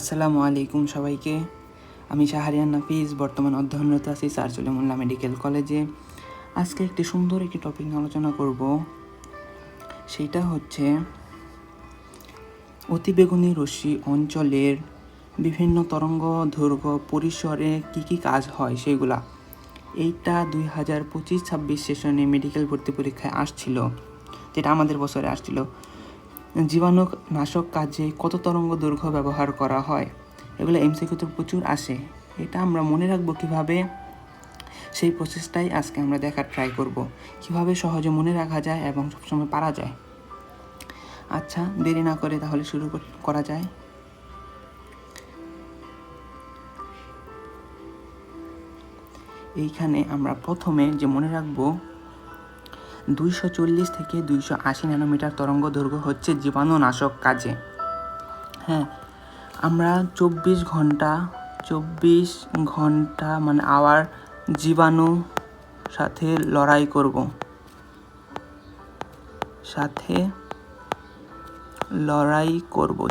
আসসালামু আলাইকুম সবাইকে। আমি শাহরিয়ার নাফিজ, বর্তমান অধ্যয়নরত আছি স্যার সলিমুল্লাহ মেডিকেল কলেজে। আজকে একটি সুন্দর টপিক নিয়ে আলোচনা করব। সেইটা হচ্ছে অতিবেগুনি রশ্মি অঞ্চলের বিভিন্ন তরঙ্গ দৈর্ঘ্য পরিসরে কী কাজ হয় সেগুলা। এইটা 2025-26 সেশনে মেডিকেল ভর্তি পরীক্ষায় আসছিল, যেটা আমাদের বছরে আসছিল। জীবাণুনাশক কাজে কত তরঙ্গ দৈর্ঘ্য ব্যবহার করা হয়, এগুলো এমসিকিউতে প্রচুর আসে। এটা আমরা মনে রাখবো কিভাবে, সেই প্রসেসটাই আজকে আমরা দেখার ট্রাই করব, কিভাবে সহজে মনে রাখা যায় এবং সবসময় পারা যায়। আচ্ছা, দেরি না করে তাহলে শুরু করা যায়। এইখানে আমরা প্রথমে যে মনে রাখবো 240 থেকে 280 ন্যানোমিটার তরঙ্গ দৈর্ঘ্য হচ্ছে জীবাণুনাশক কাজে। হ্যাঁ, আমরা 24 ঘন্টা মানে আওয়ার জীবাণু সাথে লড়াই করব,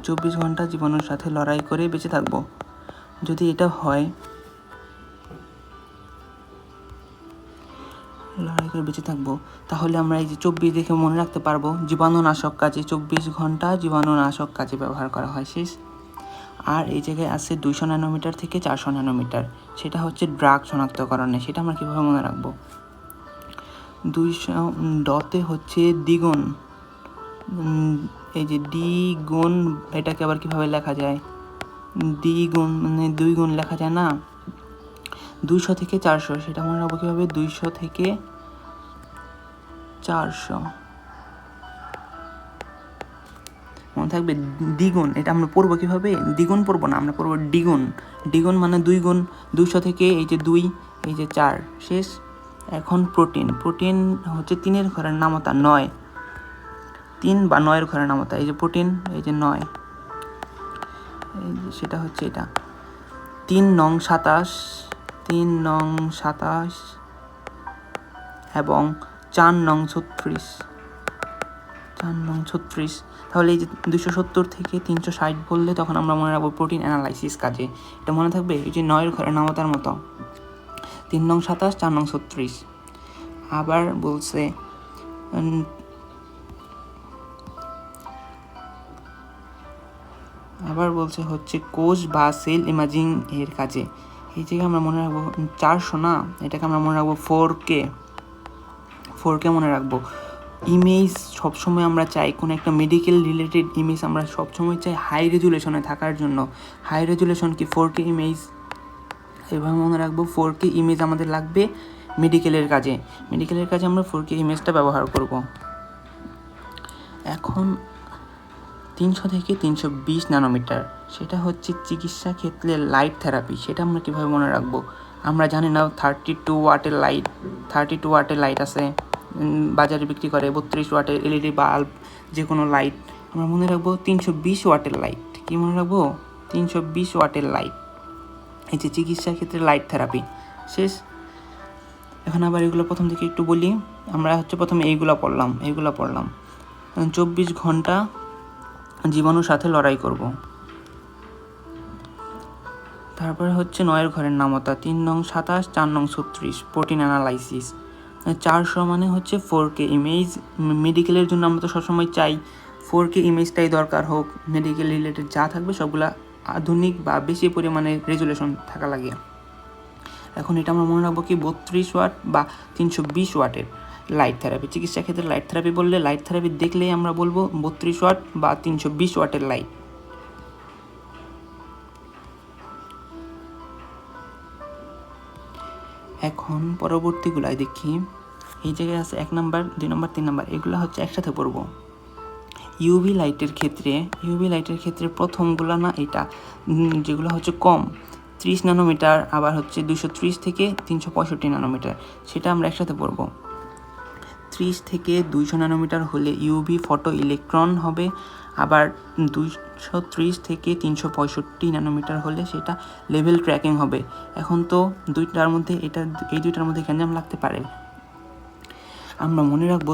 24 ঘন্টা জীবাণুর সাথে লড়াই করে বেঁচে থাকবো। যদি এটা হয়, লড়াই করে বেঁচে থাকবো, তাহলে আমরা এই যে 24 দেখে মনে রাখতে পারবো জীবাণুনাশক কাজে 24 ঘন্টা জীবাণুনাশক কাজে ব্যবহার করা হয়, শেষ। আর এই জায়গায় আছে 200 ন্যানোমিটার থেকে 400 ন্যানোমিটার, সেটা হচ্ছে ড্রাগ শনাক্তকরণে। সেটা আমরা কীভাবে মনে রাখবো? 200 ডতে হচ্ছে দ্বিগুণ, এই যে দ্বিগুণ, এটাকে আবার কীভাবে লেখা যায়? দ্বিগুণ মানে 2 গুণ লেখা যায় না, 200 থেকে 400, সেটা মনে রাখবো কীভাবে? 200 থেকে 400 মনে থাকবে। দ্বিগুণ এটা আমরা পড়বো কীভাবে? দ্বিগুণ পড়বো না, আমরা পড়বো দ্বিগুণ। দ্বিগুণ মানে 2 গুণ, 200 থেকে এই যে 2, এই যে 4, শেষ। এখন প্রোটিন হচ্ছে 3-এর ঘরের নামতা 9, 3 বা 9-এর ঘরের নামতা, এই যে প্রোটিন, এই যে 9, এই যে সেটা হচ্ছে এটা 3 নং 27 এবং 4 নং 36। তাহলে এই যে 270 থেকে 360 বললে তখন আমরা মনে রাখবো প্রোটিন অ্যানালাইসিস কাজে। এটা মনে থাকবে, এই যে 9-এর ঘরের নামতার মতো 3 নং 27, 4 নং 36। আবার বলছে হচ্ছে কোষ বা সেল ইমেজিং এর কাজে। এই জায়গায় আমরা মনে রাখবো 400 না, এটাকে আমরা মনে রাখবো 4K মনে রাখবো। ইমেজ সবসময় আমরা চাই, কোনো একটা মেডিকেল রিলেটেড ইমেজ আমরা সবসময় চাই হাই রেজুলেশনে থাকার জন্য। হাই রেজুলেশন কি? 4K image. এভাবে মনে রাখবো 4K ইমেজ আমাদের লাগবে মেডিকেলের কাজে আমরা 4K ইমেজটা ব্যবহার করব। এখন 300 থেকে 320 ন্যানোমিটার, সেটা হচ্ছে চিকিৎসা ক্ষেত্রে লাইট থেরাপি। সেটা আমরা কীভাবে মনে রাখবো? আমরা জানি না 32 ওয়াটের লাইট আছে, বাজারে বিক্রি করে 32 ওয়াটের এলইডি বাল্ব, যে কোনো লাইট। আমরা মনে রাখবো 320 ওয়াটের লাইট। কি মনে রাখবো? 320 ওয়াটের লাইট, এই যে চিকিৎসা ক্ষেত্রে লাইট থেরাপি, শেষ। এখন আবার এগুলো প্রথম থেকে একটু বলি। আমরা হচ্ছে প্রথমে এইগুলো পড়লাম 24 ঘন্টা জীবাণুর সাথে লড়াই করব। তারপরে হচ্ছে 9-এর ঘরের নামতা 3 নং 27, 4 নং 36, প্রোটিন অ্যানালাইসিস। 400 মানে হচ্ছে 4K ইমেজ। মেডিকেলের জন্য আমরা তো সবসময় চাই 4K ইমেজটাই দরকার হোক, মেডিকেল রিলেটেড যা থাকবে সবগুলা আধুনিক বা বেশি পরিমাণে রেজুলেশন থাকা লাগে। এখন এটা আমরা মনে রাখবো কি 32 ওয়াট বা 320 ওয়াটের লাইট থেরাপি। চিকিৎসা ক্ষেত্রে লাইট থেরাপি বললে, লাইট থেরাপি দেখলেই আমরা বলবো 32 ওয়াট বা 320 ওয়াটের লাইট। এখন পরবর্তীগুলাই দেখি। এই জায়গায় আছে 1 নাম্বার, 2 নাম্বার, 3 নাম্বার, এগুলো হচ্ছে একসাথে পড়বো। ইউভি লাইটের ক্ষেত্রে প্রথমগুলো না, এটা যেগুলো হচ্ছে কম 30 ন্যানোমিটার, আবার হচ্ছে 230 থেকে 365 ন্যানোমিটার, সেটা আমরা একসাথে পড়ব। 30 থেকে 200 ন্যানোমিটার হলে ইউভি ফটো ইলেকট্রন হবে, আবার 230 থেকে 365 ন্যানোমিটার হলে সেটা লেভেল ট্র্যাকিং হবে। এখন তো এই দুইটার মধ্যে গ্যাঞ্জাম লাগতে পারে। আমরা মনে রাখবো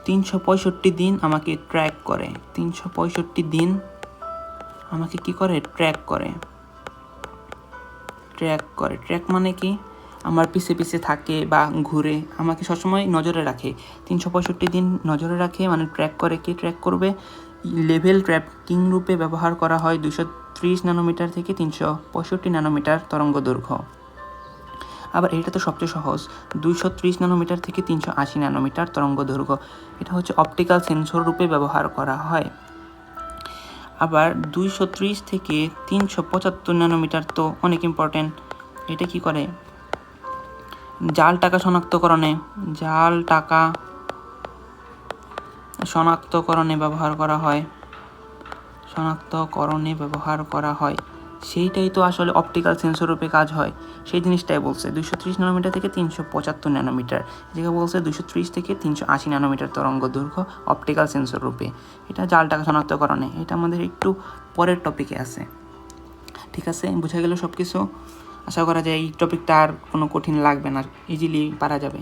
365 দিন আমাকে ট্র্যাক করে, 365 দিন আমাকে কি করে, ট্র্যাক করে। ট্র্যাক মানে কি, আমার পিছে পিছে থাকে বা ঘুরে, আমাকে সবসময় নজরে রাখে, 365 দিন নজরে রাখে, মানে ট্র্যাক করে। কি ট্র্যাক করবে? লেভেল ট্র্যাকিং রূপে ব্যবহার করা হয় 230 ন্যানোমিটার থেকে 365 ন্যানোমিটার তরঙ্গ দৈর্ঘ্য। আবার এটা তো সবচেয়ে সহজ, 230 ন্যানোমিটার থেকে 380 ন্যানোমিটার তরঙ্গ দৈর্ঘ্য। এটা হচ্ছে অপটিক্যাল সেন্সর রূপে ব্যবহার করা হয়। আবার 230 থেকে 375 ন্যানোমিটার তো অনেক ইম্পর্টেন্ট। এটা কি করে? জাল টাকা শনাক্তকরণে ব্যবহার করা হয়। সেইটাই তো আসলে অপটিক্যাল সেন্সর রূপে কাজ হয়, সেই জিনিসটাই বলছে। 230 ন্যানোমিটার থেকে 375 ন্যানোমিটার, যেটা বলছে 230 থেকে 380 ন্যানোমিটার তরঙ্গ দৈর্ঘ্য অপটিক্যাল সেন্সর রূপে। এটা জাল টাকা শনাক্তকরণে, এটা আমাদের একটু পরের টপিকে আছে। ঠিক আছে, বোঝা গেল সব কিছু। আশা করা যায় এই টপিকটা আর কোনো কঠিন লাগবে না, ইজিলি পারা যাবে।